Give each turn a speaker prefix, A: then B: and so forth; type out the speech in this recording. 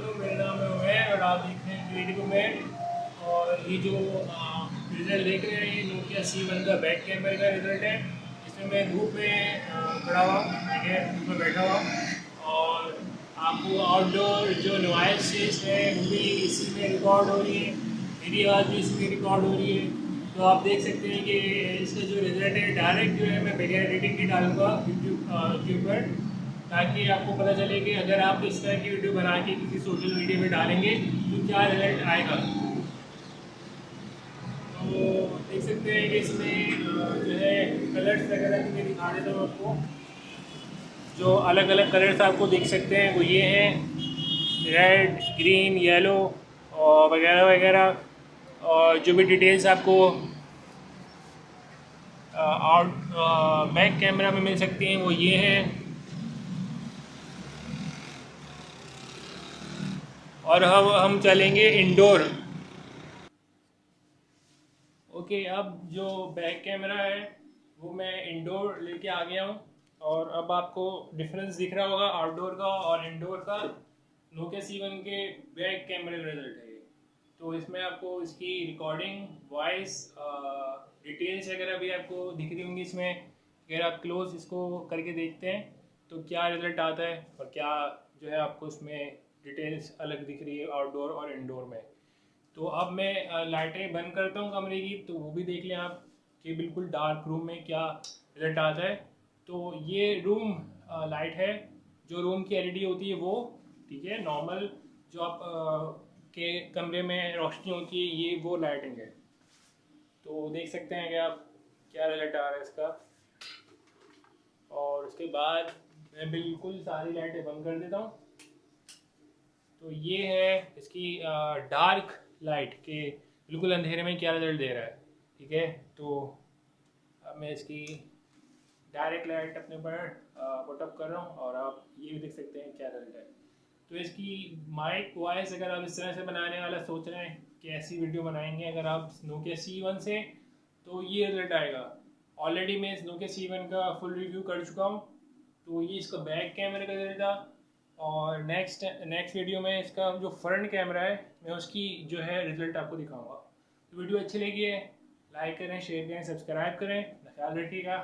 A: वालेकुम, मेरा नाम है उमैर और आप देख रहे हैं वीडियो में। और ये जो रिज़ल्ट देख रहे हैं ये नोकिया C1 का बैक कैमरे का रिज़ल्ट है। इसमें मैं धूप में खड़ा हुआ, ठीक है, धूप में बैठा हुआ और आपको आउटडोर जो नॉइस है वो भी इसी में रिकॉर्ड हो रही है, मेरी आवाज़ भी इसी में रिकॉर्ड हो रही है। तो आप देख सकते हैं कि इसका जो रिज़ल्ट है डायरेक्ट जो है मैं बगैर एडिटिंग के डालूंगा यूट्यूब पर, ताकि आपको पता चले कि अगर आप इस तरह की वीडियो बना के किसी सोशल मीडिया में डालेंगे तो क्या रिजल्ट आएगा। तो देख सकते हैं कि इसमें जो है कलर्स वगैरह भी मैं दिखा देता हूँ आपको। जो अलग अलग कलर्स आपको दिख सकते हैं वो ये हैं, रेड, ग्रीन, येलो और वगैरह वगैरह। और जो भी डिटेल्स आपको आउट बैक कैमरा में मिल सकती हैं वो ये हैं। और हम चलेंगे इंडोर। ओके, अब जो बैक कैमरा है वो मैं इंडोर लेके आ गया हूँ। और अब आपको डिफरेंस दिख रहा होगा आउटडोर का और इंडोर का। नोकिया C1 के बैक कैमरे का रिजल्ट है ये। तो इसमें आपको इसकी रिकॉर्डिंग, वॉइस, डिटेल्स वगैरह भी आपको दिख रही होंगी इसमें। अगर आप क्लोज इसको करके देखते हैं तो क्या रिजल्ट आता है और क्या जो है आपको इसमें डिटेल्स अलग दिख रही है आउटडोर और इंडोर में। तो अब मैं लाइटें बंद करता हूँ कमरे की, तो वो भी देख लें आप कि बिल्कुल डार्क रूम में क्या रिजल्ट आता है। तो ये रूम लाइट है, जो रूम की एलईडी होती है वो, ठीक है। नॉर्मल जो आप के कमरे में रोशनी होती है ये वो लाइटिंग है। तो देख सकते हैं कि आप क्या रिजल्ट आ रहा है इसका। और उसके बाद मैं बिल्कुल सारी लाइटें बंद कर देता हूँ। तो ये है इसकी डार्क लाइट के बिल्कुल अंधेरे में क्या रिजल्ट दे रहा है, ठीक है। तो अब मैं इसकी डायरेक्ट लाइट अपने पर पुटअप कर रहा हूँ और आप ये भी देख सकते हैं क्या रिजल्ट है। तो इसकी माइक वॉइस अगर आप इस तरह से बनाने वाला सोच रहे हैं कि ऐसी वीडियो बनाएंगे अगर आप नोकिया C1 से, तो ये रिजल्ट आएगा। ऑलरेडी मैं इस नोकिया C1 का फुल रिव्यू कर चुका हूँ। तो ये इसका बैक कैमरे का रिजल्ट था। और नेक्स्ट वीडियो में इसका जो फ्रंट कैमरा है मैं उसकी जो है रिजल्ट आपको दिखाऊंगा। तो वीडियो अच्छी लगी है, लाइक करें, शेयर करें, सब्सक्राइब करें, ख्याल रखिएगा।